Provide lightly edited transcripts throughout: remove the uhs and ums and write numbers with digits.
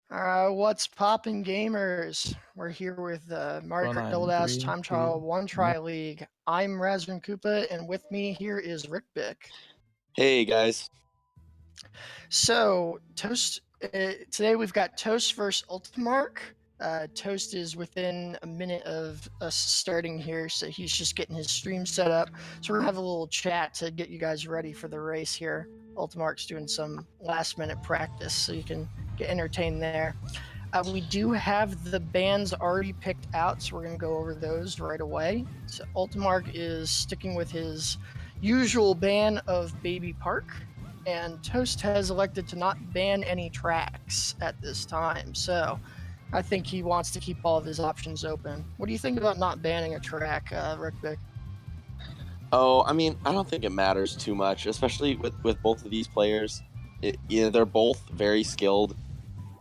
What's poppin', gamers? We're here with Mario Going Kart on Double Dash three, Time Trial two, One one. Try League. I'm Razvan Koopa, and with me here is Rick Bick. Hey guys. So, Toast. Today we've got Toast versus UltimArkh. Toast is within a minute of us starting here, so he's just getting his stream set up. So we're gonna have a little chat to get you guys ready for the race here. UltimArkh's doing some last-minute practice, so you can get entertained there. We do have the bands already picked out, so we're going to go over those right away. So UltimArkh is sticking with his usual ban of Baby Park, and Toast has elected to not ban any tracks at this time. So I think he wants to keep all of his options open. What do you think about not banning a track, Rick Bick? Oh, I mean, I don't think it matters too much, especially with both of these players. They're both very skilled.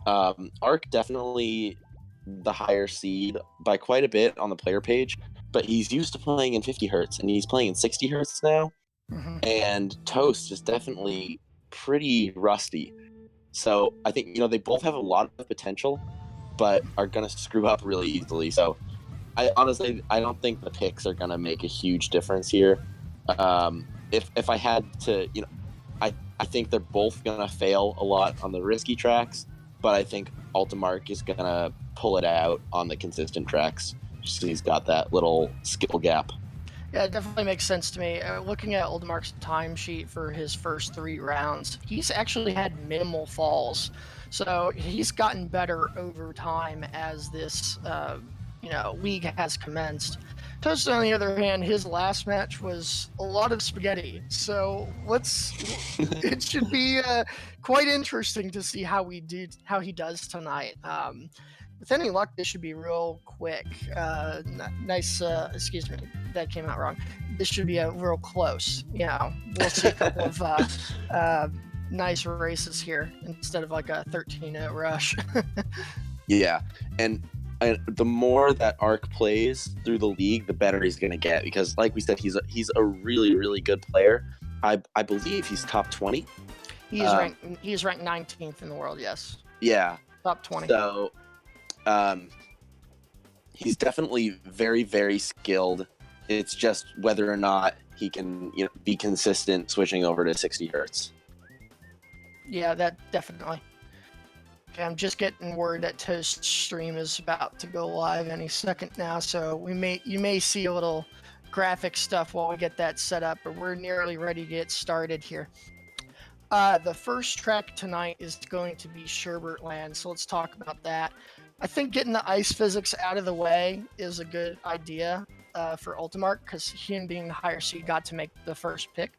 Ark definitely the higher seed by quite a bit on the player page, but he's used to playing in 50 hertz, and he's playing in 60 hertz now. Mm-hmm. And Toast is definitely pretty rusty. So I think they both have a lot of potential, but are gonna screw up really easily. So I don't think the picks are gonna make a huge difference here. If I had to, I think they're both gonna fail a lot on the risky tracks, but I think UltimArkh is gonna pull it out on the consistent tracks. Just 'cause he's got that little skill gap. Yeah, it definitely makes sense to me. Looking at UltimArkh's timesheet for his first 3 rounds, he's actually had minimal falls. So he's gotten better over time as this league has commenced. Toast, on the other hand, his last match was a lot of spaghetti. So it should be quite interesting to see how he does tonight. With any luck, this should be real quick. Excuse me, that came out wrong. This should be a real close. We'll see a couple of nice races here instead of like a 13-0 rush. Yeah, and the more that Ark plays through the league, the better he's going to get, because like we said, he's a really, really good player. I believe he's top 20. He's ranked 19th in the world, yes. Yeah. Top 20. So he's definitely very, very skilled. It's just whether or not he can be consistent switching over to 60 hertz. Yeah, that definitely. Okay, I'm just getting word that Toast's stream is about to go live any second now, so you may see a little graphic stuff while we get that set up, but we're nearly ready to get started here. The first track tonight is going to be Sherbert Land, so let's talk about that. I think getting the ice physics out of the way is a good idea for UltimArkh, because him being the higher seed got to make the first pick.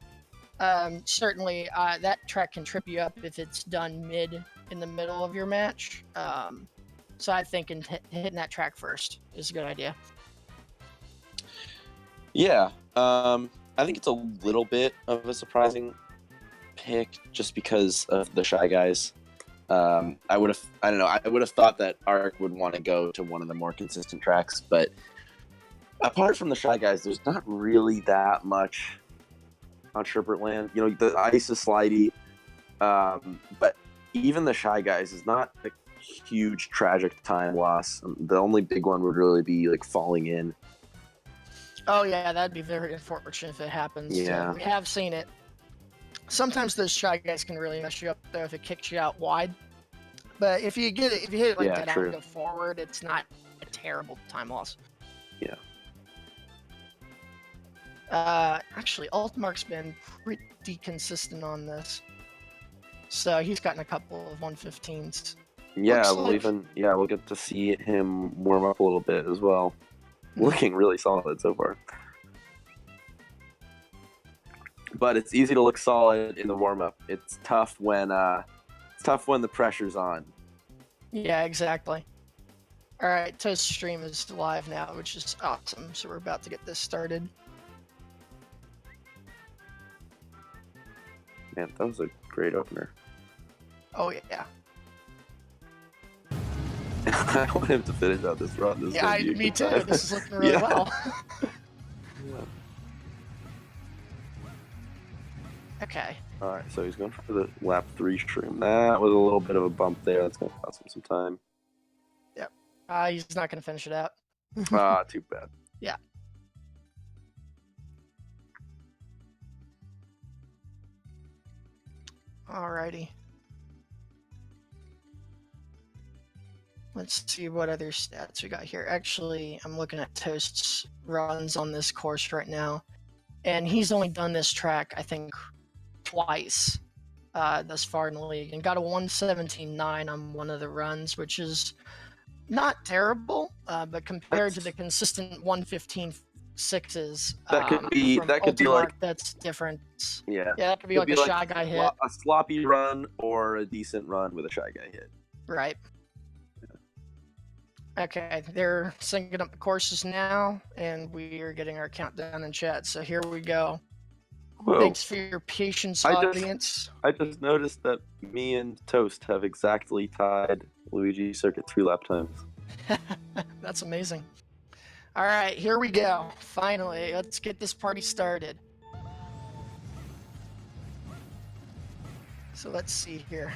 Certainly, that track can trip you up if it's done in the middle of your match. So I think hitting that track first is a good idea. Yeah, I think it's a little bit of a surprising pick just because of the Shy Guys. I would have thought that Ark would want to go to one of the more consistent tracks, but apart from the Shy Guys, there's not really that much on Sherbert Land. The ice is slidey, but even the Shy Guys is not a huge tragic time loss. The only big one would really be like falling in. Oh yeah, that'd be very unfortunate if it happens. Yeah. We have seen it. Sometimes those Shy Guys can really mess you up though if it kicks you out wide. But if you hit it like dead on and go forward, it's not a terrible time loss. Yeah. Actually, UltimArkh's been pretty consistent on this. So he's gotten a couple of 115s. Yeah, we'll get to see him warm up a little bit as well. Looking really solid so far. But it's easy to look solid in the warm up. It's tough when the pressure's on. Yeah, exactly. All right, Toast stream is live now, which is awesome. So we're about to get this started. Man, that was a great opener. Oh yeah. I want him to finish out this run. Me too. This is looking really well. Okay. All right, so he's going for the lap 3 shroom. That was a little bit of a bump there. That's going to cost him some time. Yep. He's not going to finish it out. Too bad. Yeah. Alrighty. Let's see what other stats we got here. Actually, I'm looking at Toast's runs on this course right now, and he's only done this track, I think, twice thus far in the league, and got a 117.9 on one of the runs, which is not terrible, but compared to the consistent 115.6s That could be from that could be UltimArkh, like that's different. yeah. Yeah, that could be like a shy guy hit. A sloppy run or a decent run with a shy guy hit. Right. Okay, they're syncing up the courses now, and we are getting our countdown in chat. So here we go. Whoa. Thanks for your patience, audience. I just noticed that me and Toast have exactly tied Luigi Circuit 3 lap times. That's amazing. All right, here we go. Finally, let's get this party started. So let's see here.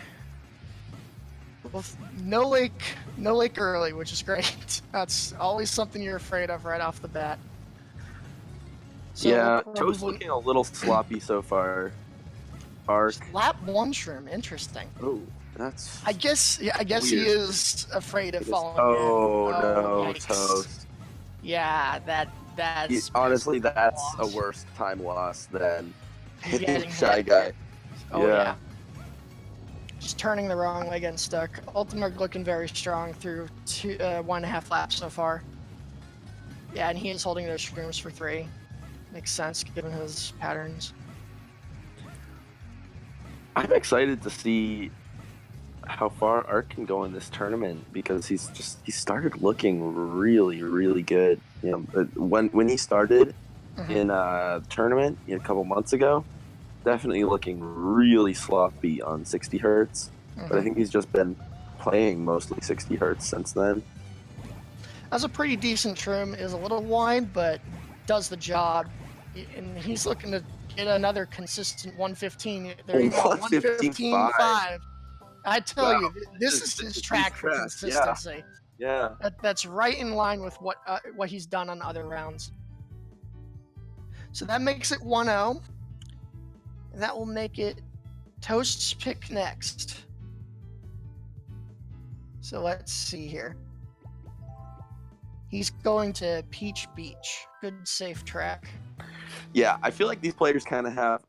Well, no lake early, which is great. That's always something you're afraid of right off the bat. So yeah, we'll Toast looking a little sloppy so far. Ark. Lap 1 shroom, interesting. Oh, that's. I guess he is afraid of falling in. Oh no, yikes. Toast. Yeah, that's honestly, that's a worse time loss than hitting Shy hit. Guy. Oh yeah. Just turning the wrong way, getting stuck. UltimArkh looking very strong through 1.5 laps so far. Yeah, and he is holding those shrooms for 3. Makes sense given his patterns. I'm excited to see how far Ark can go in this tournament because he started looking really, really good. You know, when he started in a tournament a couple months ago, definitely looking really sloppy on 60 hertz. But I think he's just been playing mostly 60 hertz since then. That's a pretty decent trim. Is a little wide, but does the job. And he's looking to get another consistent 115. There you go, 115.5. I tell you, this is his track for consistency. Yeah. That's right in line with what he's done on other rounds. So that makes it 1-0. And that will make it Toast's pick next. So let's see here. He's going to Peach Beach. Good, safe track. Yeah, I feel like these players kind of have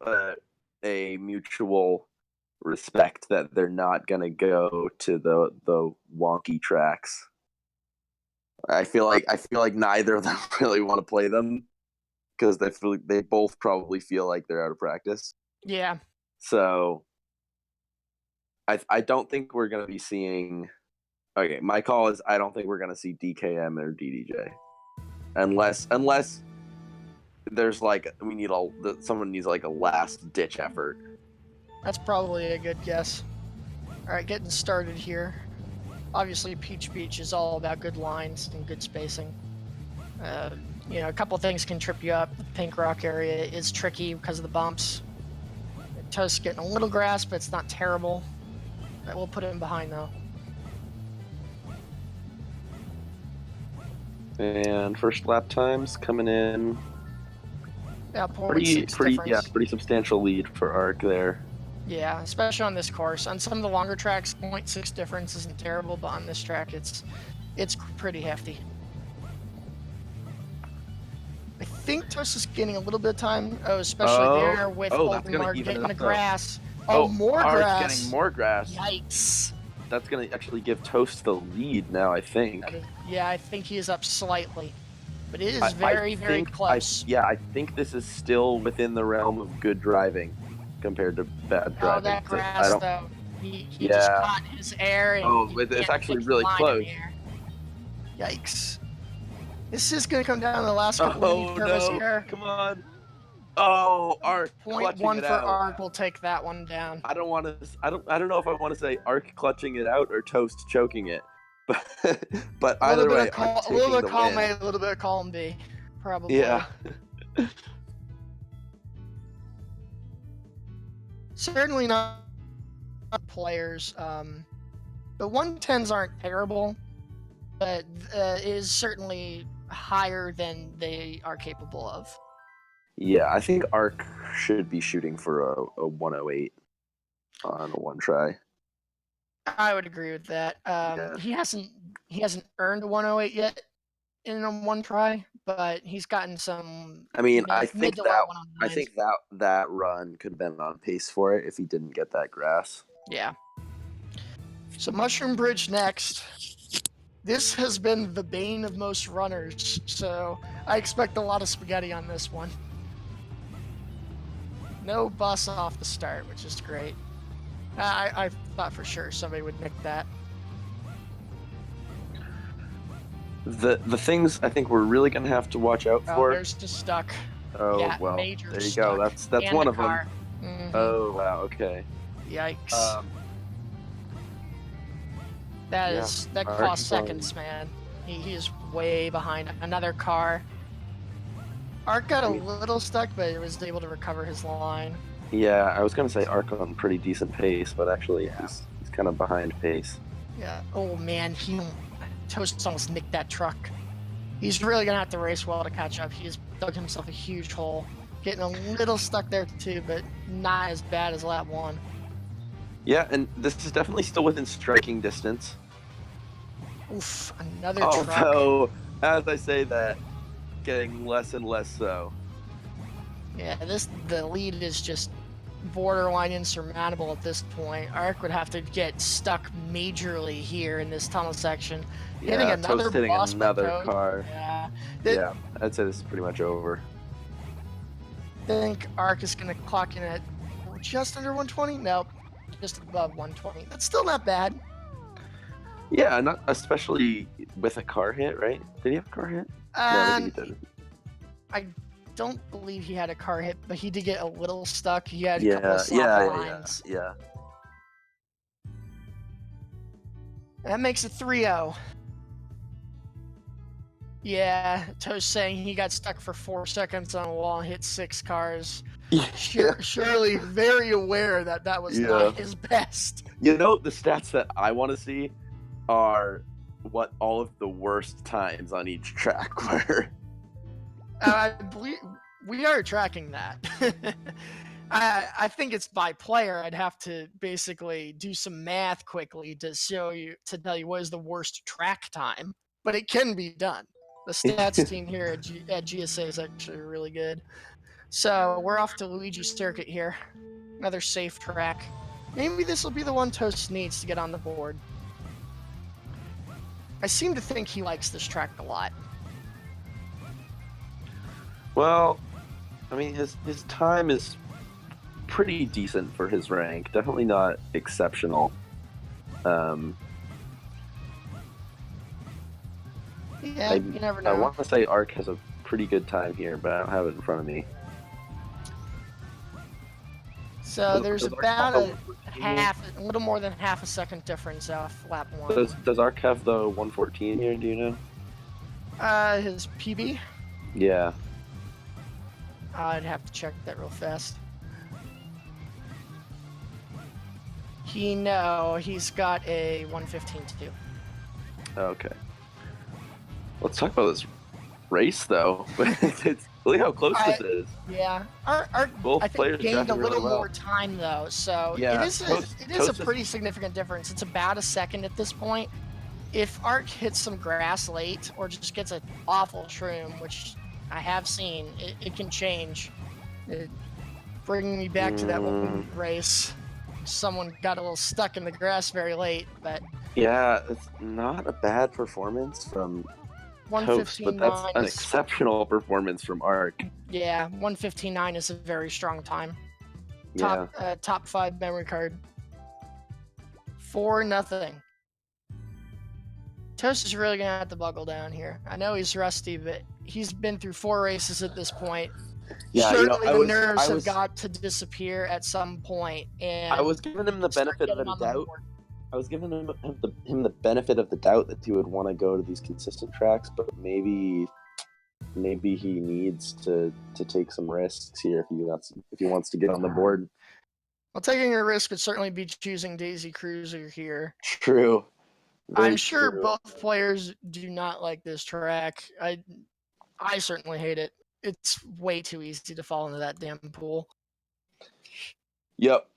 a mutual respect that they're not going to go to the wonky tracks. I feel like neither of them really want to play them because they both probably feel like they're out of practice. Yeah. So I don't think we're going to be seeing. Okay, my call is I don't think we're going to see DKM or DDJ unless there's like someone needs like a last ditch effort. That's probably a good guess. All right, getting started here. Obviously, Peach Beach is all about good lines and good spacing. A couple things can trip you up. The pink rock area is tricky because of the bumps. Toast's getting a little grass, but it's not terrible. That will put him behind though. And first lap times coming in. Yeah, pretty substantial lead for Ark there. Yeah, especially on this course. On some of the longer tracks, 0.6 difference isn't terrible, but on this track, it's pretty hefty. I think Toast is getting a little bit of time, especially there with UltimArkh getting the grass. More grass. Ark's getting more grass. Yikes. That's going to actually give Toast the lead now, I think. Yeah, I think he is up slightly. But it is very close. I think this is still within the realm of good driving compared to bad driving. Oh, that grass, though. He just caught his air. And it's actually really close. Yikes. This is going to come down to the last couple of curves here. Come on. Oh, Ark. 0.1 for Ark will take that one down. I don't know if I want to say Ark clutching it out or Toast choking it. But either way, a little bit of column A, a little bit of column B, probably. Yeah. Certainly not players. The 110s aren't terrible, but it is certainly higher than they are capable of. Yeah, I think Ark should be shooting for a 108 on a one try. I would agree with that. Yeah. He hasn't earned a 108 yet in a one try, but he's gotten some I mean, mid to low 109s. that run could have been on pace for it if he didn't get that grass. Yeah. So Mushroom Bridge next. This has been the bane of most runners, so I expect a lot of spaghetti on this one. No bus off the start, which is great. I thought for sure somebody would nick that. The things I think we're really gonna have to watch out for. Oh, there's just stuck. Oh, yeah, well, major there you stuck. go. That's and one the of car. them. Mm-hmm. Oh wow, okay. Yikes. That cost seconds, man. He is way behind. Another car. Ark got a little stuck, but he was able to recover his line. Yeah, I was gonna say Ark on pretty decent pace, but actually he's kind of behind pace. Yeah. Oh man, Toast almost nicked that truck. He's really gonna have to race well to catch up. He's dug himself a huge hole. Getting a little stuck there too, but not as bad as lap 1. Yeah, and this is definitely still within striking distance. Oof, another truck. Although, as I say that, getting less and less so. Yeah, the lead is just borderline insurmountable at this point. Ark would have to get stuck majorly here in this tunnel section. Yeah, hitting another car. Yeah. I'd say this is pretty much over. I think Ark is going to clock in at just under 120? Nope, just above 120. That's still not bad. Yeah, not especially with a car hit, right? Did he have a car hit? No, I think he didn't. I don't believe he had a car hit, but he did get a little stuck. He had a couple of sloppy lines. Yeah. That makes it 3-0. Yeah, Toast saying he got stuck for 4 seconds on a wall and hit 6 cars. Surely very aware that was not his best. You know, the stats that I want to see are what all of the worst times on each track were. I believe we are tracking that. I think it's by player. I'd have to basically do some math quickly to tell you what is the worst track time, but it can be done. The stats team here at GSA is actually really good. So we're off to Luigi's Circuit here. Another safe track. Maybe this will be the one Toast needs to get on the board. I seem to think he likes this track a lot. Well, I mean, his time is pretty decent for his rank. Definitely not exceptional. Yeah, you never know. I want to say Ark has a pretty good time here, but I don't have it in front of me. So there's about a little more than half a second difference off lap 1. Does Ark have the 114 here? Do you know? His PB? Yeah. I'd have to check that real fast. He's got a 115 too. Okay. Let's talk about this race, though. Look how close this is. Yeah, Both I players think gained a little really well. more time though, so yeah, it is a pretty significant difference. It's about a second at this point. If Ark hits some grass late or just gets an awful shroom, which I have seen, it can change. Bringing me back to that one race. Someone got a little stuck in the grass very late, but yeah, it's not a bad performance from Toast, but that's an exceptional performance from Ark. Yeah, 115.9 is a very strong time. Yeah. Top 5 memory card. 4-0. Toast is really gonna have to buckle down here. I know he's rusty, but he's been through 4 races at this point. Yeah, surely the nerves have got to disappear at some point. And I was giving him the benefit of the doubt. I was giving him the benefit of the doubt that he would want to go to these consistent tracks, but maybe he needs to take some risks here if he wants to get on the board. Well, taking a risk would certainly be choosing Daisy Cruiser here. True. I'm Very sure true. both players do not like this track. I certainly hate it. It's way too easy to fall into that damn pool. Yep.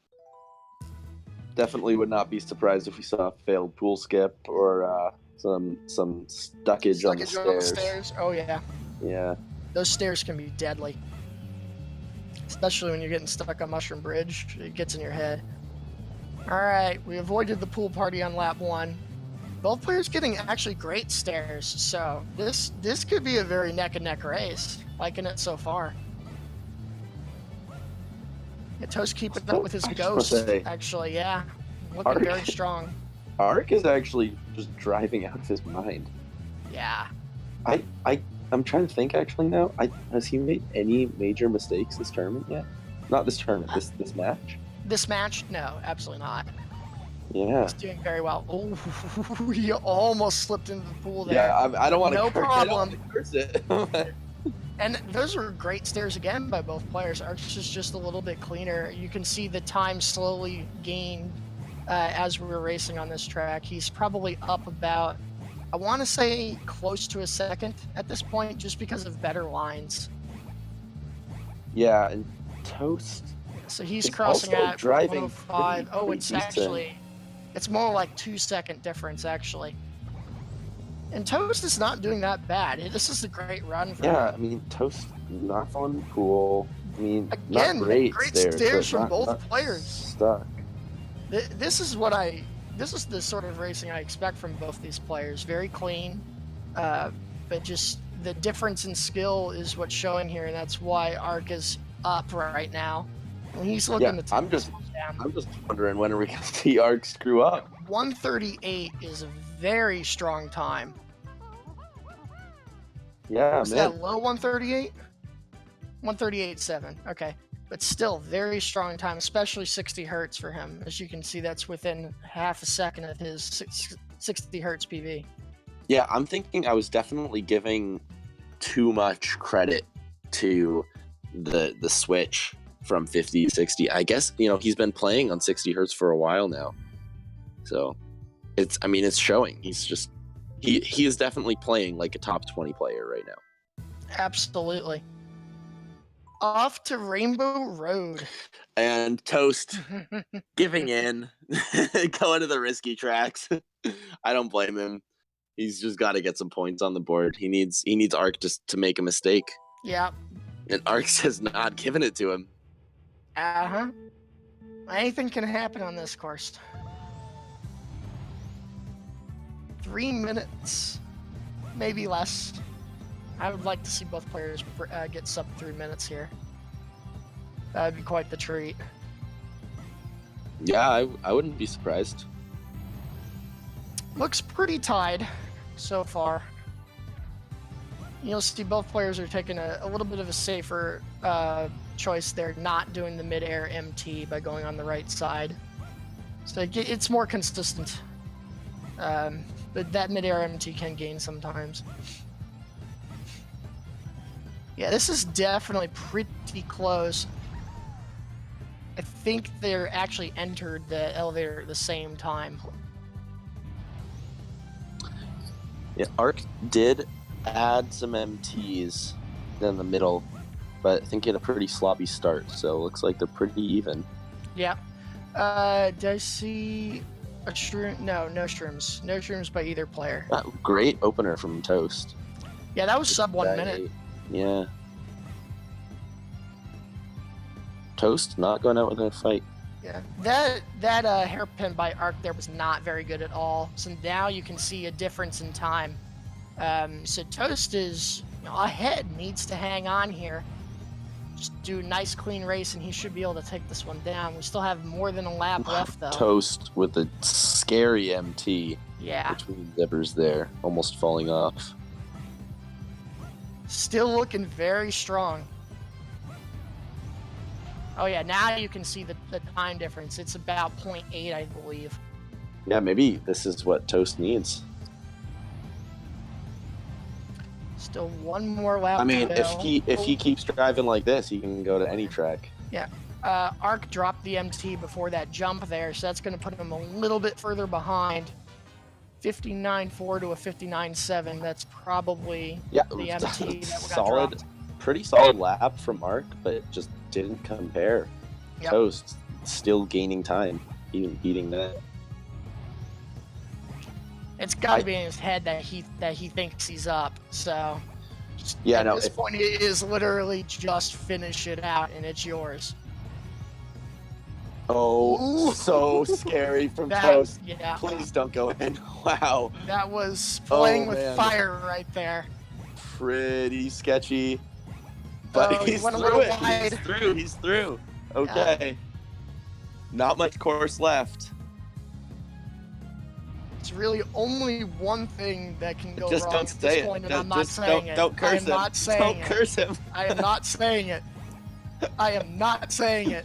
Definitely would not be surprised if we saw a failed pool skip or some stuckage on the stairs. Oh yeah, Yeah. those stairs can be deadly, especially when you're getting stuck on Mushroom Bridge. It gets in your head. All right, we avoided the pool party on lap 1. Both players getting actually great stairs, so this could be a very neck and neck race. Liking it so far. Yeah, Toast keeping up with his ghost. Actually, yeah, looking very strong. Ark is actually just driving out of his mind. Yeah. I'm trying to think actually now. Has he made any major mistakes this tournament yet? Not this tournament. This match. This match, no, absolutely not. Yeah. He's doing very well. Oh, he almost slipped into the pool there. Yeah, I don't want to. No problem. Curse it. And those were great stairs again by both players. Arch is just a little bit cleaner. You can see the time slowly gained as we were racing on this track. He's probably up about, I want to say, close to a second at this point, just because of better lines. Yeah, and Toast. So he's crossing at driving 105. Oh, it's decent. actually, it's more like 2-second difference actually. And Toast is not doing that bad. This is a great run for him. Yeah, I mean, Toast not falling cool. I mean, again, not great stairs from both not players. Stuck. This is the sort of racing I expect from both these players. Very clean, but just the difference in skill is what's showing here, and that's why Ark is up right now. And he's looking to I'm just wondering, when are we going to see Ark screw up? 138 is a very strong time. Yeah, is that low 138? 138.7. Okay. But still, very strong time, especially 60 hertz for him. As you can see, that's within half a second of his 60 hertz PV. Yeah, I'm thinking I was definitely giving too much credit to the switch from 50 to 60. I guess, he's been playing on 60 hertz for a while now. So it's showing. He is definitely playing like a top 20 player right now. Absolutely. Off to Rainbow Road. And Toast giving in, going to the risky tracks. I don't blame him. He's just got to get some points on the board. He needs Ark just to make a mistake. Yeah. And Ark's has not given it to him. Uh-huh. Anything can happen on this course. 3 minutes, maybe less. I would like to see both players get sub 3 minutes here. That would be quite the treat. Yeah, I wouldn't be surprised. Looks pretty tied so far. You'll see both players are taking a little bit of a safer choice there, not doing the mid-air MT by going on the right side. So it's more consistent. But that mid-air MT can gain sometimes. Yeah, this is definitely pretty close. I think they're actually entered the elevator at the same time. Yeah, Ark did add some MTs in the middle, but I think he had a pretty sloppy start, so it looks like they're pretty even. Yeah. Did I see a shroom? No shrooms. No shrooms by either player. Great opener from Toast. Yeah, that was sub 1 minute. Yeah. Toast not going out with a fight. Yeah, that hairpin by Ark there was not very good at all. So now you can see a difference in time. So Toast is ahead, needs to hang on here. Just do a nice clean race and he should be able to take this one down. We still have more than a lap left though. Toast with a scary MT. Yeah. Between zippers there, almost falling off. Still looking very strong. Oh yeah, now you can see the time difference. It's about 0.8, I believe. Yeah, maybe this is what Toast needs. Still one more lap. I mean, if he keeps driving like this, he can go to any track. Yeah. Ark dropped the MT before that jump there, so that's going to put him a little bit further behind. 59.4 to a 59.7. That's probably the MT that we got dropped. Pretty solid lap from Ark, but just didn't compare. Yep. Toast still gaining time, even beating that. It's got to be in his head that he thinks he's up. So yeah, at this point, it is literally just finish it out and it's yours. Oh, so scary from Toast. Yeah. Please don't go in. Wow. That was playing with fire right there. Pretty sketchy. But he's through it. He's through. Okay. Yeah. Not much course left. It's really only one thing that can go just wrong don't at this point, and I'm not saying it. Don't curse him. Not saying don't curse him. I am not saying it. I am not saying it.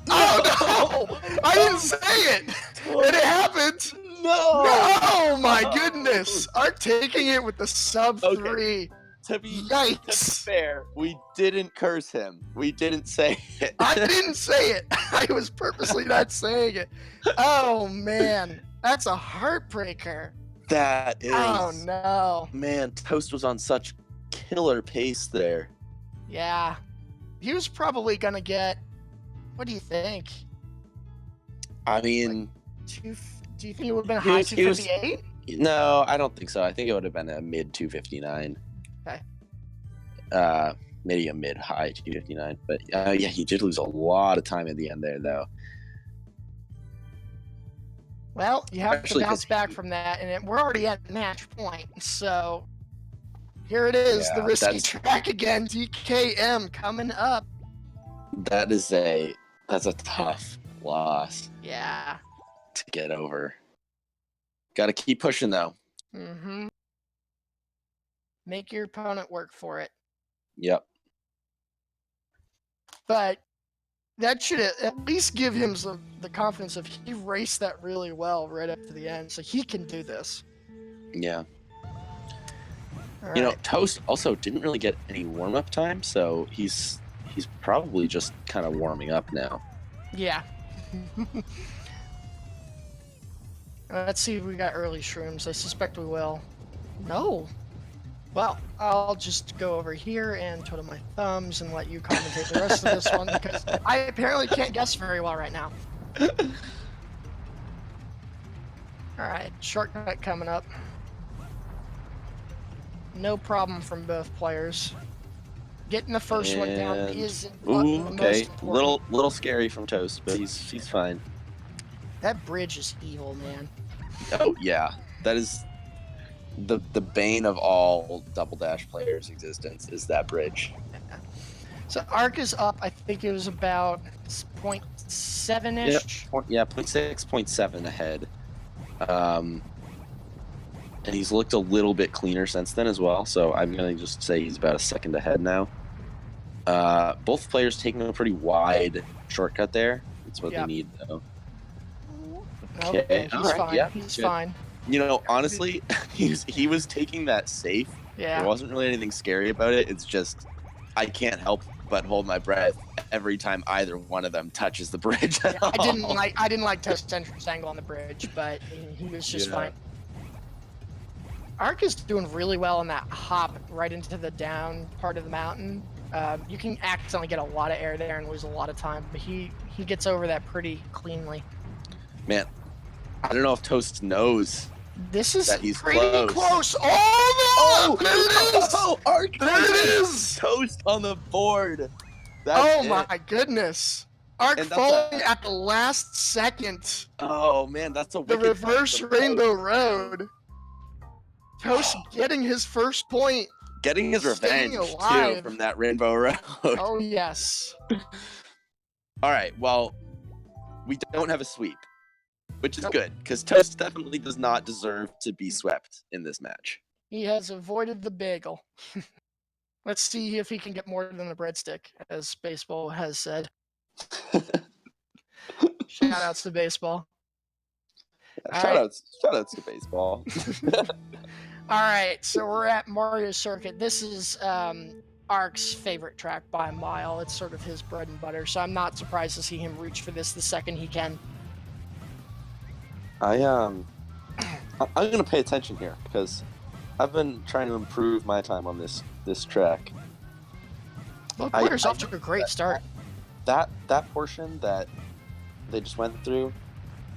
Oh no! I didn't say it! And it happened! No! Oh my goodness! Ark taking it with the sub 3. To be Yikes! fair, we didn't curse him. We didn't say it. I didn't say it! I was purposely not saying it. Oh man, that's a heartbreaker. That is. Oh no. Man, Toast was on such killer pace there. Yeah. He was probably gonna get. What do you think? I mean, do you think it would have been high 258? No, I don't think so. I think it would have been a mid 259. Okay. Maybe a mid high 259. But yeah, he did lose a lot of time at the end there, though. Well, you have to bounce back from that, and we're already at match point. So here it is, the risky track again. DKM coming up. That's a tough loss. Yeah. To get over. Got to keep pushing though. Mm-hmm. Make your opponent work for it. Yep. But that should at least give him the confidence of he raced that really well right up to the end, so he can do this. Yeah. All you know, Toast also didn't really get any warm-up time, so he's probably just kind of warming up now. Yeah. Let's see if we got early shrooms. I suspect we will. No. Well, I'll just go over here and twiddle my thumbs and let you commentate the rest of this one, because I apparently can't guess very well right now. Alright, shortcut coming up. No problem from both players. Getting the first one down is okay. Little scary from Toast, but he's fine. That bridge is evil, man. Oh yeah, that is the bane of all Double Dash players' existence is that bridge. So Ark is up. I think it was about 0.7-ish. Yeah, 0.6, 0.7 ahead. And he's looked a little bit cleaner since then as well. So I'm gonna just say he's about a second ahead now. Both players taking a pretty wide shortcut there. That's what they need, though. Okay, he's fine. Yeah, he's fine. You know, honestly, he was taking that safe. Yeah. There wasn't really anything scary about it. It's just I can't help but hold my breath every time either one of them touches the bridge. Yeah, I didn't like Toast's entrance angle on the bridge, but he was just fine. Ark is doing really well in that hop right into the down part of the mountain. You can accidentally get a lot of air there and lose a lot of time, but he gets over that pretty cleanly. Man, I don't know if Toast knows. This is that he's pretty close. Oh, there it is! Oh, Ark! There it is! Toast on the board. My goodness! Ark falling at the last second. Oh man, that's a the reverse Rainbow Road. Toast getting his first point. Getting his revenge too from that Rainbow Road. Oh yes. All right. Well, we don't have a sweep, which is good because Toast definitely does not deserve to be swept in this match. He has avoided the bagel. Let's see if he can get more than the breadstick, as Baseball has said. Shout outs to Baseball. Shout outs to Baseball. All right, so we're at Mario Circuit. This is Ark's favorite track by a mile. It's sort of his bread and butter, so I'm not surprised to see him reach for this the second he can. I'm gonna pay attention here because I've been trying to improve my time on this track. Both players off to a great start. That portion that they just went through,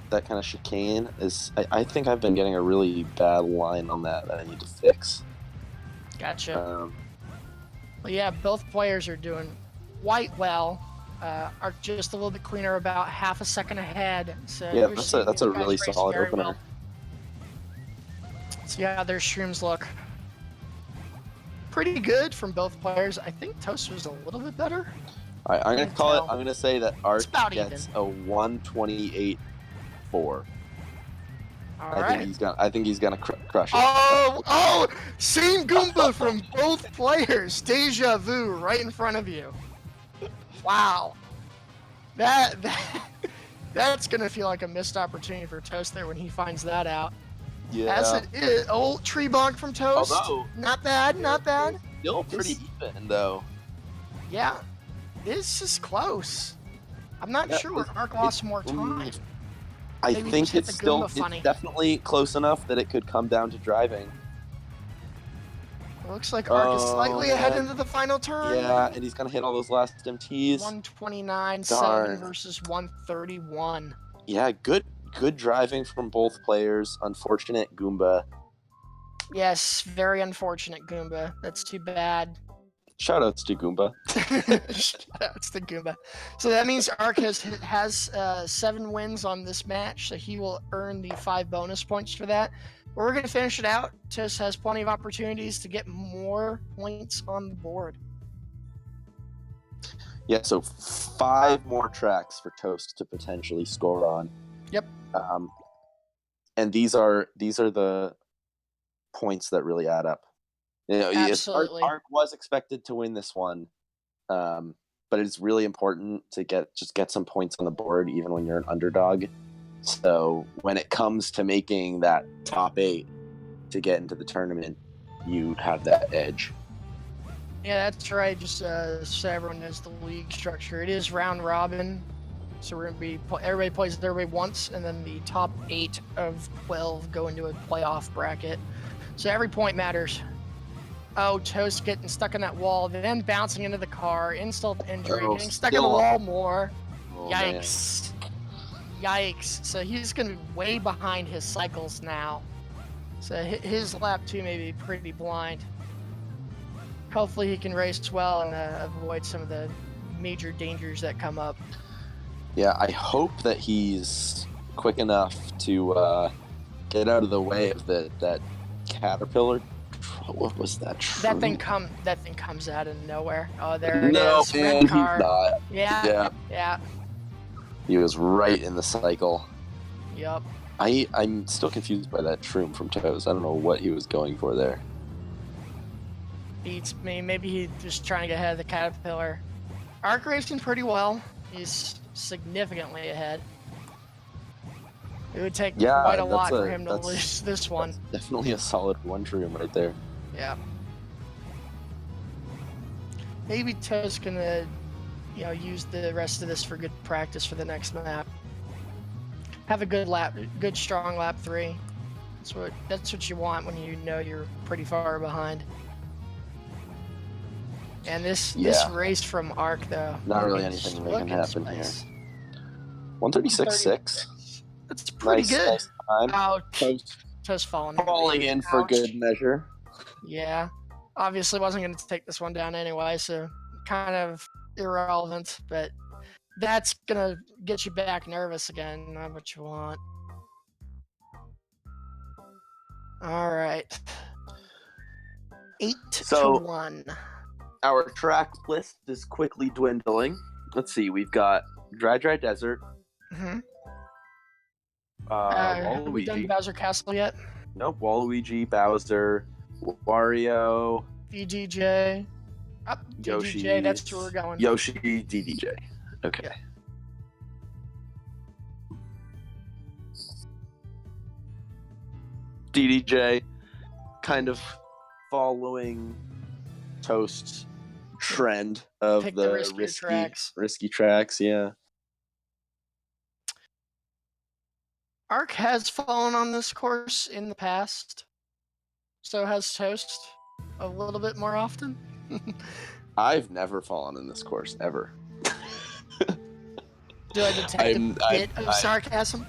that kind of chicane, is I think I've been getting a really bad line on that I need to fix. Gotcha. Well, yeah, both players are doing quite well. Are just a little bit cleaner, about half a second ahead. So yeah, that's a really solid opener. Well. So yeah, their streams look pretty good from both players. I think Toast was a little bit better. All right, I'm gonna call it. I'm gonna say that Ark gets even. a 128.4. I think he's gonna crush it. Oh! Same Goomba from both players. Deja vu right in front of you. Wow. That's gonna feel like a missed opportunity for Toast there when he finds that out. Yeah. As it is, tree bonk from Toast. Although, not bad. Still pretty even though. Yeah, this is close. I'm not sure where Ark lost more time. I think it's definitely close enough that it could come down to driving. It looks like Ark is slightly ahead into the final turn. Yeah, and he's gonna hit all those last MTs. 129.7 versus 131. Yeah, good driving from both players. Unfortunate Goomba. Yes, very unfortunate Goomba. That's too bad. Shoutouts to Goomba. Shoutouts to Goomba. So that means Ark has 7 wins on this match, so he will earn the 5 bonus points for that. But we're going to finish it out. Toast has plenty of opportunities to get more points on the board. Yeah, so 5 more tracks for Toast to potentially score on. Yep. And these are the points that really add up. You know, absolutely. Ark was expected to win this one, but it's really important to get some points on the board even when you're an underdog. So when it comes to making that top 8 to get into the tournament, you have that edge. Yeah, that's right. Just so everyone knows the league structure. It is round robin. So we're gonna be everybody plays with everybody once, and then the top 8 of 12 go into a playoff bracket. So every point matters. Oh, Toast getting stuck in that wall, then bouncing into the car, insult to injury, getting stuck in the wall more. Yikes. Man. Yikes. So he's going to be way behind his cycles now. So his lap 2 may be pretty blind. Hopefully he can race well and avoid some of the major dangers that come up. Yeah, I hope that he's quick enough to get out of the way of that caterpillar. What was that? That thing comes out of nowhere. Oh, there it is. Man, he's not. Yeah. He was right in the cycle. Yep. I'm still confused by that shroom from Toes. I don't know what he was going for there. Beats me. Maybe he's just trying to get ahead of the caterpillar. Ark racing pretty well. He's significantly ahead. It would take quite a lot for him to lose this one. Definitely a solid one shroom right there. Yeah. Maybe Toast can, use the rest of this for good practice for the next map. Have a good strong lap 3. That's what you want when you know you're pretty far behind. And this race from Ark though. Not really anything that can happen here. 136.6. That's pretty good. Nice time. Oh, Toast falling in for good measure. Yeah. Obviously wasn't going to take this one down anyway, so kind of irrelevant, but that's going to get you back nervous again, not what you want. All right. 8-1. Our track list is quickly dwindling. Let's see, we've got Dry Desert. Mm-hmm. Have we done Bowser Castle yet? Nope. Waluigi, Bowser, Wario, DDJ. Yoshi. DDJ, that's where we're going. Yoshi, DDJ. Okay. Yeah. DDJ, kind of following Toast trend of Pick the riskier tracks. risky tracks. Yeah. Ark has fallen on this course in the past. So has Toast a little bit more often. I've never fallen in this course ever. Do I detect a bit of sarcasm?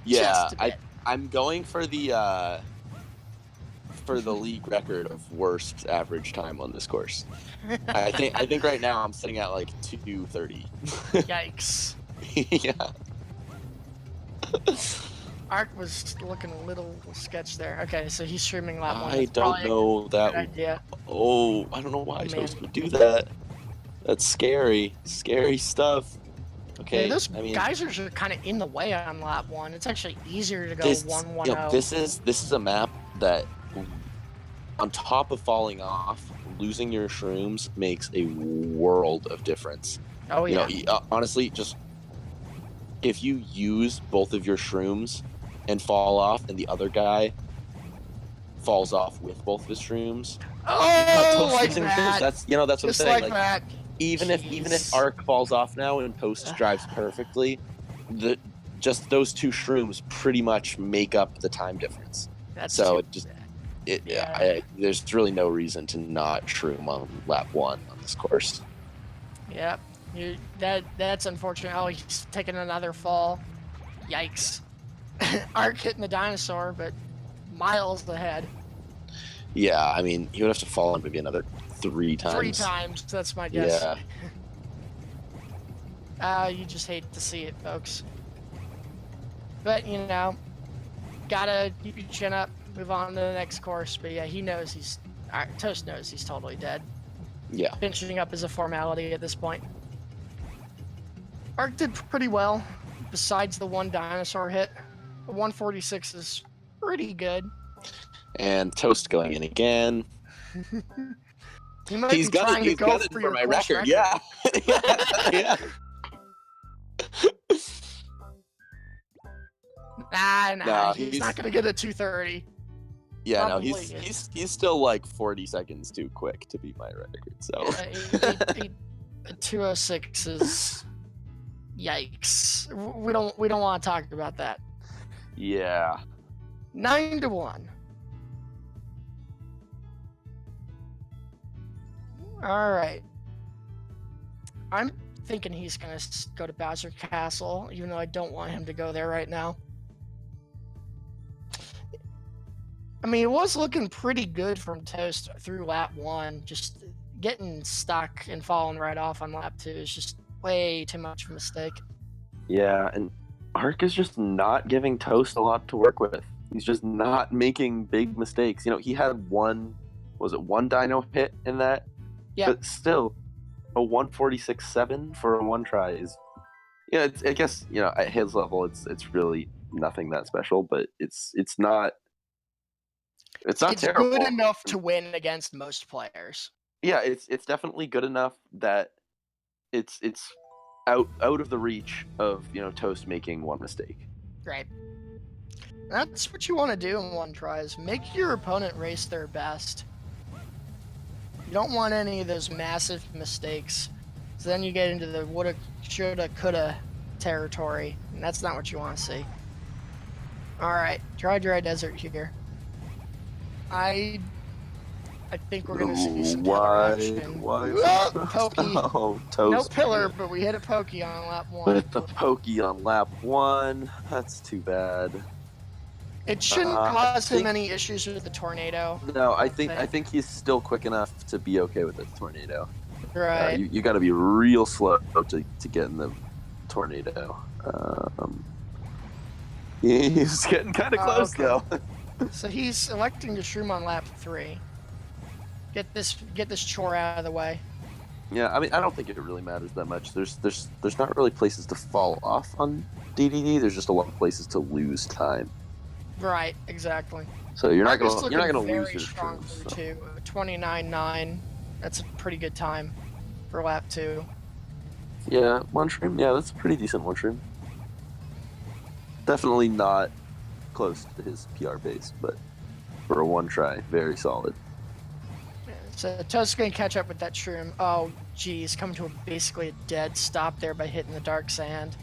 Yeah, Just a bit. I'm going for the league record of worst average time on this course. I think right now I'm sitting at like 2:30. Yikes. Yeah. Ark was looking a little sketch there. Okay, so he's streaming lap 1. I That's don't know that. good idea. Oh, I don't know why Oh, Toast man. would do that. That's scary. Scary stuff. Okay, Yeah, those I mean, geysers are kind of in the way on lap 1. It's actually easier to go this 1-1-0. this is a map that, on top of falling off, losing your shrooms makes a world of difference. Oh yeah. Honestly, just if you use both of your shrooms and fall off, and the other guy falls off with both of his shrooms, Oh, like that. that's what I'm Just saying. like that. Even if Ark falls off now and Toast drives perfectly, just those two shrooms pretty much make up the time difference. That's so yeah. There's really no reason to not shroom on lap 1 on this course. Yep. That's unfortunate. Oh, he's taking another fall. Yikes. Ark hitting the dinosaur, but miles ahead. Yeah, I mean, he would have to fall on maybe another 3 times. 3 times, that's my guess. Yeah. You just hate to see it, folks. But, you know, gotta keep your chin up, move on to the next course. But yeah, he knows Toast knows he's totally dead. Yeah. Finishing up is a formality at this point. Ark did pretty well, besides the one dinosaur hit. The 146 is pretty good. And Toast going in again. He's trying to go for my record. Yeah. Yeah. Nah, he's not gonna get a 230. Yeah, probably no, he's still like 40 seconds too quick to beat my record. So yeah, 206 is yikes. We don't want to talk about that. Yeah. 9-1. All right. I'm thinking he's gonna go to Bowser Castle, even though I don't want him to go there right now. I mean, it was looking pretty good from Toast through lap 1. Just getting stuck and falling right off on lap 2 is just way too much of a mistake. Yeah, and Ark is just not giving Toast a lot to work with. He's just not making big mistakes. You know, he had one dyno hit in that? Yeah. But still, a 146.7 for a one try is, I guess, at his level, it's really nothing that special, but it's not terrible. Good enough to win against most players. Yeah, it's definitely good enough that it's out of the reach of Toast making one mistake. Right. That's what you want to do in one try, is make your opponent race their best. You don't want any of those massive mistakes. So then you get into the woulda, shoulda, coulda territory, and that's not what you want to see. All right, try dry desert here. I think we're gonna see some pillar action. Pokey. Oh, Toast. No pillar, but we hit a pokey on lap 1. With the pokey on lap 1, that's too bad. It shouldn't cause him any issues with the tornado. No, I think he's still quick enough to be okay with the tornado. Right. You got to be real slow to get in the tornado. He's getting kind of close though. So he's electing to shroom on lap 3. Get this chore out of the way. Yeah, I mean, I don't think it really matters that much. There's not really places to fall off on DDD. There's just a lot of places to lose time. Right, exactly. So you're not gonna lose your strong shrooms, for 29.9. That's a pretty good time for lap 2. Yeah, one shroom. Yeah, that's a pretty decent one shroom. Definitely not close to his PR pace, but for a one try, very solid. So Toast's gonna catch up with that shroom. Oh, geez, coming to basically a dead stop there by hitting the dark sand.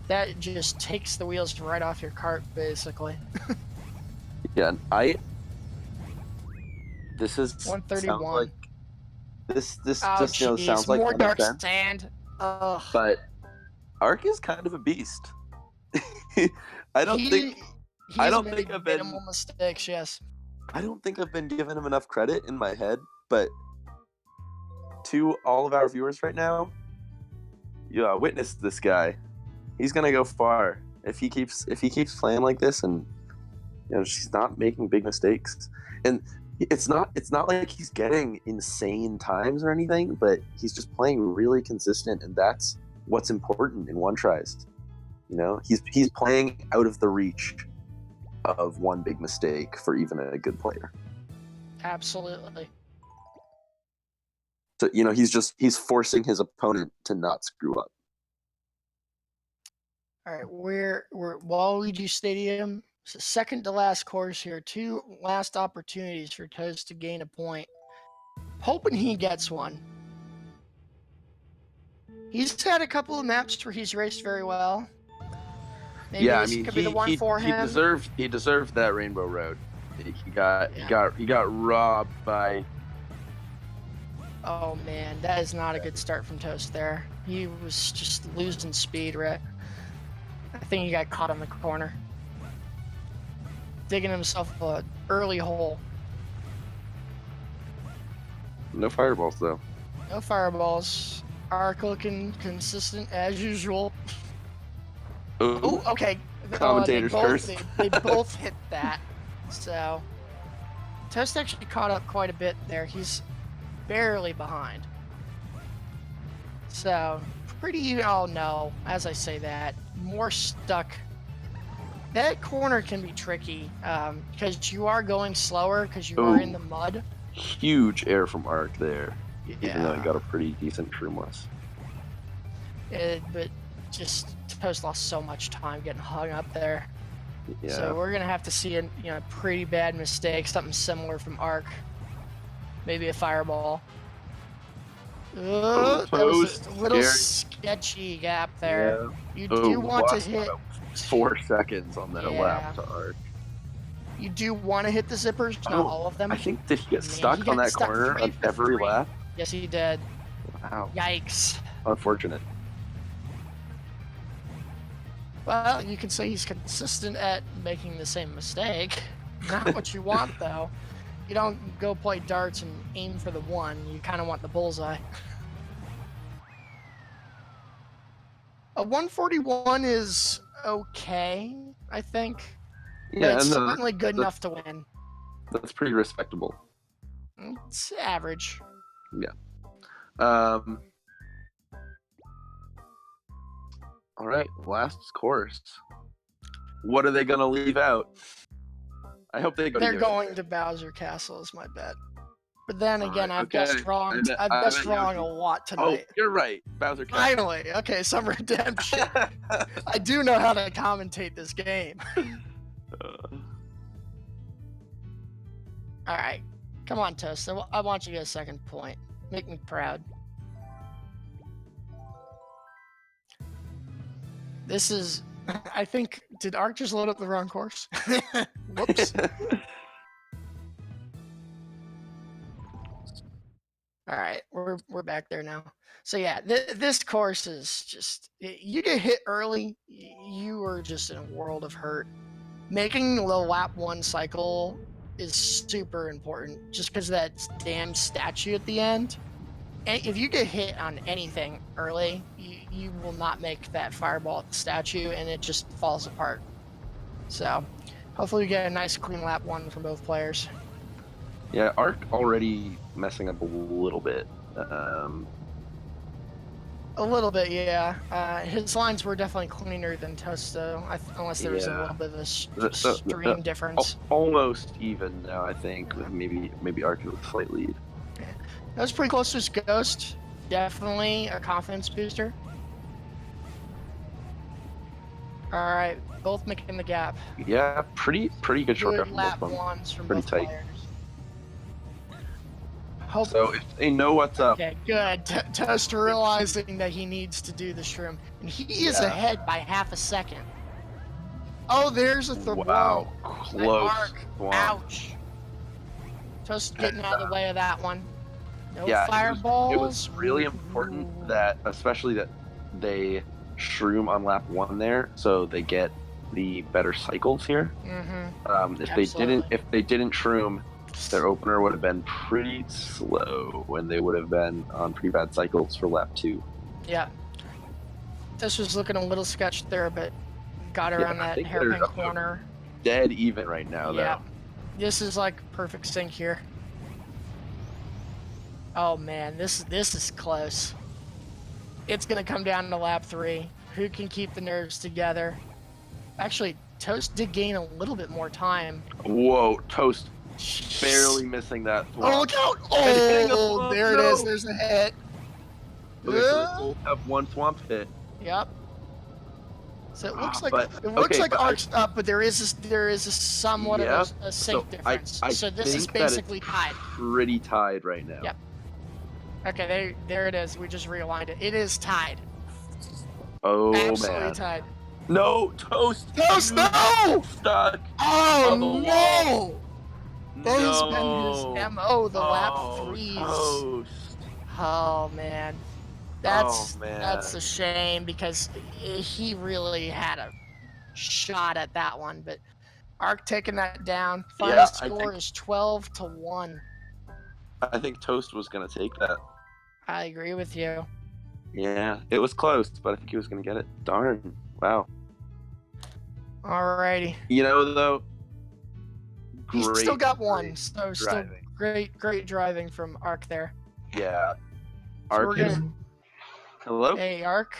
That just takes the wheels right off your cart, basically. Yeah, this is sounds 131. like this Oh, just jeez, sounds like more common dark sense, sand. Ugh. but Ark is kind of a beast. I don't think He I has don't made think I've minimal been mistakes. Yes. I don't think I've been giving him enough credit in my head, but to all of our viewers right now, yeah, witness this guy. He's gonna go far if he keeps playing like this, and she's not making big mistakes. And it's not like he's getting insane times or anything, but he's just playing really consistent, and that's what's important in one tries. He's playing out of the reach of one big mistake for even a good player. Absolutely. So he's forcing his opponent to not screw up. All right, we're Waluigi Stadium. It's the second to last course here. 2 last opportunities for Toast to gain a point. Hoping he gets one. He's had a couple of maps where he's raced very well. Maybe Yeah, I this mean, could be the one for him. he deserved that Rainbow Road. He got robbed by. Oh man, that is not a good start from Toast there. He was just losing speed, right? I think he got caught on the corner. Digging himself an early hole. No fireballs though. No fireballs. Ark looking consistent as usual. Oh, okay. Commentators curse. They both hit that. So Toast actually caught up quite a bit there. He's barely behind. So pretty. Oh no! As I say that, more stuck. That corner can be tricky because you are going slower because you are in the mud. Huge air from Ark there. Yeah. Even though he got a pretty decent shroomless. But just Toast lost so much time getting hung up there. Yeah. So we're gonna have to see a pretty bad mistake, something similar from Ark. Maybe a fireball. That was a little sketchy gap there. Yeah. You do want to hit 4 seconds on that lap to Ark. You do want to hit the zippers, not all of them. I think did he get stuck on that corner on every lap? Yes, he did. Wow. Yikes. Unfortunate. Well, you can say he's consistent at making the same mistake. Not what you want, though. You don't go play darts and aim for the 1. You kind of want the bullseye. A 141 is okay, I think. Yeah, but it's certainly good enough to win. That's pretty respectable. It's average. Yeah. All right, last course. What are they gonna leave out? I hope they go. They're going to Bowser Castle is my bet. But then again, I've guessed wrong. I've guessed wrong a lot tonight. Oh, you're right, Bowser Castle. Finally, okay, some redemption. I do know how to commentate this game. All right, come on, Toast. I want you to get a second point. Make me proud. This is, I think, did Ark just load up the wrong course? Whoops. All right, we're back there now. So yeah, this course is just, you get hit early, you are just in a world of hurt. Making the lap 1 cycle is super important, just because of that damn statue at the end. And if you get hit on anything early, you will not make that fireball at the statue, and it just falls apart. So hopefully we get a nice clean lap 1 from both players. Yeah, Ark already messing up a little bit. A little bit, yeah. His lines were definitely cleaner than Toast, though, unless there was a little bit of a stream difference. Almost even now, I think. Maybe Ark with a slight lead. Yeah. That was pretty close to his Ghost. Definitely a confidence booster. All right, both making the gap. Yeah, pretty good short lap 1s from pretty both tight. players. Hope. So if they know what's up, Okay, good. Toast realizing that he needs to do the shroom, and he is Yeah. ahead by half a second. Oh, there's a wow, whoa. close. Ark. Swamp. Ouch. Toast getting out of the way of that one. No Yeah, fireballs. it was really important that, especially that they shroom on lap 1 there, so they get the better cycles here. Mm-hmm. If Absolutely. they didn't shroom, their opener would have been pretty slow, and they would have been on pretty bad cycles for lap 2. Yeah. This was looking a little sketched there, but got around that hairpin corner. Dead even right now, Yeah. though. This is like perfect sync here. Oh man, this is close. It's gonna come down to lap 3. Who can keep the nerves together? Actually, Toast did gain a little bit more time. Whoa, Toast barely missing that thwomp. Oh, look out! Oh, there it is. There's a hit. Okay, so they both have 1 thwomp hit. Yep. So it looks like but Ark's up, but there is a somewhat of a sync difference. So this is basically tied. Pretty tied right now. Yep. Okay, there it is. We just realigned it. It is tied. Oh Absolutely man. tied. No, Toast! Toast, no! Stuck! Oh no! That has No! been his MO, the lap 3s. Toast! Oh man. That's a shame because he really had a shot at that one, but Ark taking that down. Final score is 12-1. I think Toast was gonna take that. I agree with you. Yeah, it was close, but I think he was gonna get it. Darn. Wow. Alrighty. You know, though, He's still got one, so driving. Still great driving from Ark there. Yeah. So Ark is... Hello? Hey, Ark.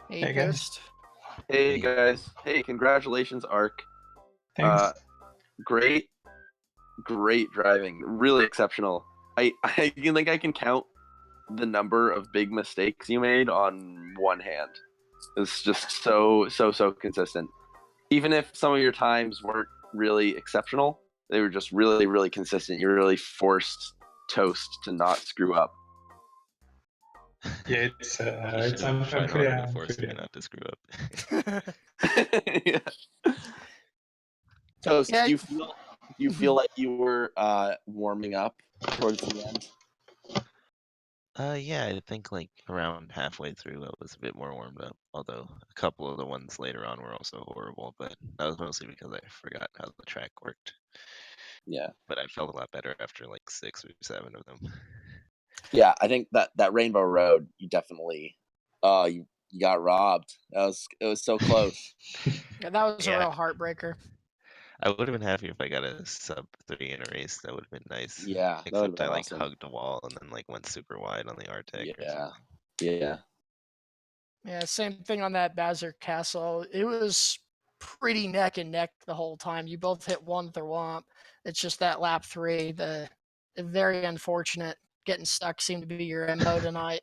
Hey, Ghost. Hey, guys. Hey, congratulations, Ark. Thanks. Great driving. Really exceptional. I think I can count the number of big mistakes you made on one hand. It's just so consistent. Even if some of your times weren't really exceptional, they were just really consistent. You really forced Toast to not screw up. Yeah, it's I'm pretty forcing me not to screw up. Yeah. Toast, do you feel like you were warming up towards the end? Yeah, I think like around halfway through I was a bit more warmed up, although a couple of the ones later on were also horrible, but that was mostly because I forgot how the track worked. Yeah. But I felt a lot better after like 6 or 7 of them. Yeah, I think that Rainbow Road, you definitely you got robbed. It was so close. Yeah, that was a real heartbreaker. I would have been happy if I got a sub 3 in a race. That would have been nice. Yeah, except I like hugged a wall and then like went super wide on the Artec. Yeah, same thing on that Bazar Castle. It was pretty neck and neck the whole time. You both hit one thwomp. It's just that lap 3, the very unfortunate getting stuck seemed to be your MO tonight.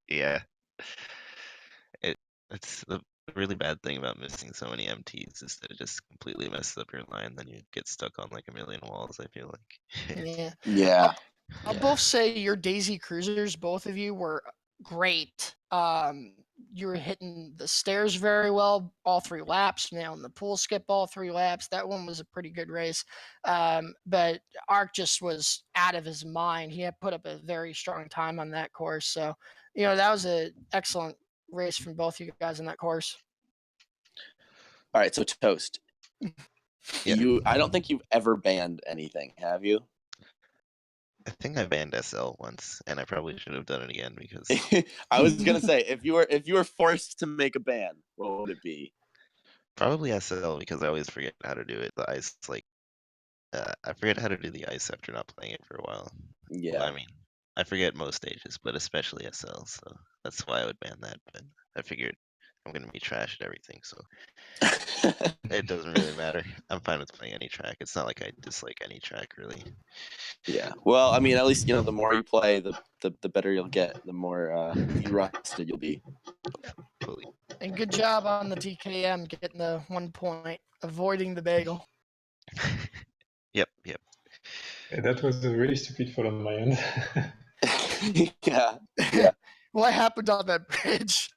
Yeah. It's the really bad thing about missing so many MTs is that it just completely messes up your line. Then you get stuck on like a million walls, I feel like. Yeah. I'll both say your Daisy Cruisers, both of you, were great. You were hitting the stairs very well all 3 laps, nailing the pool skip all 3 laps. That one was a pretty good race. But Ark just was out of his mind. He had put up a very strong time on that course. So, that was an excellent race from both you guys on that course. All right, so Toast. I don't think you've ever banned anything, have you? I think I banned SL once, and I probably should have done it again because I was gonna say if you were forced to make a ban, what would it be? Probably SL because I always forget how to do it. The ice, like, I forget how to do the ice after not playing it for a while. Yeah. Well, I mean, I forget most stages, but especially SL, so that's why I would ban that. But I figured I'm gonna be trash at everything, so it doesn't really matter. I'm fine with playing any track. It's not like I dislike any track, really. Yeah. Well, I mean, at least the more you play, the better you'll get. The more rusted you'll be. Fully. And good job on the TKM getting the 1 point, avoiding the bagel. Yep. That was a really stupid fall on my end. Yeah. What happened on that bridge?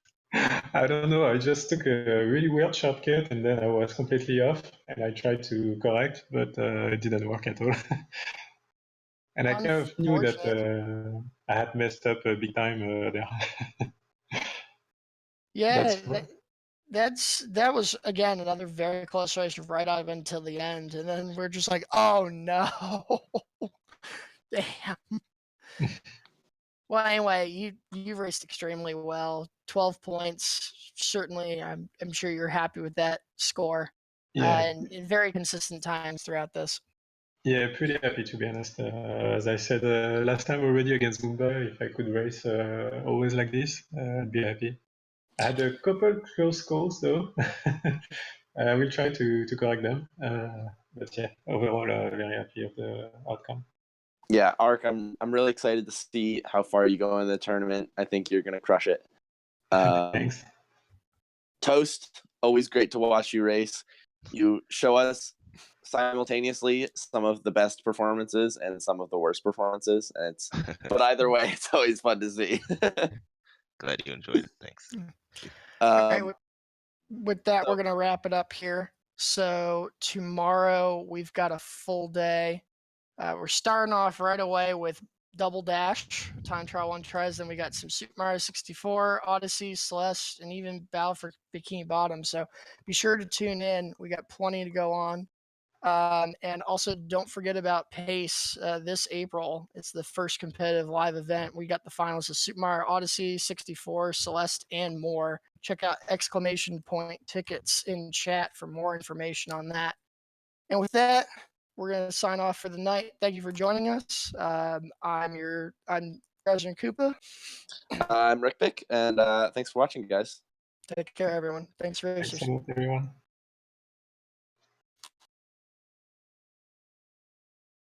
I don't know. I just took a really weird shortcut and then I was completely off and I tried to correct, but it didn't work at all. And I kind of knew that I had messed up big time there. Yeah, that was again another very close race right up until the end, and then we're just like, oh no, damn. Well, anyway, you raced extremely well. 12 points. Certainly, I'm sure you're happy with that score. Yeah. And very consistent times throughout this. Yeah, pretty happy to be honest. As I said last time already against Mumbai, if I could race always like this, I'd be happy. I had a couple close calls though. I will try to correct them. But yeah, overall, very happy of the outcome. Yeah, Ark, I'm really excited to see how far you go in the tournament. I think you're gonna crush it. Thanks. Toast, always great to watch you race. You show us simultaneously some of the best performances and some of the worst performances, and but either way, it's always fun to see. Glad you enjoyed it. Thanks. All right, with that, we're gonna wrap it up here. So tomorrow we've got a full day. We're starting off right away with Double Dash, time trial 1 tries. Then we got some Super Mario 64, Odyssey, Celeste, and even Battle for Bikini Bottom. So be sure to tune in. We got plenty to go on. And also don't forget about PACE this April. It's the first competitive live event. We got the finals of Super Mario Odyssey, 64, Celeste, and more. Check out exclamation point tickets in chat for more information on that. And with that, we're going to sign off for the night. Thank you for joining us. I'm President Koopa. I'm Rick Pick, and thanks for watching, guys. Take care, everyone. Thanks, racers. Thanks a lot, everyone.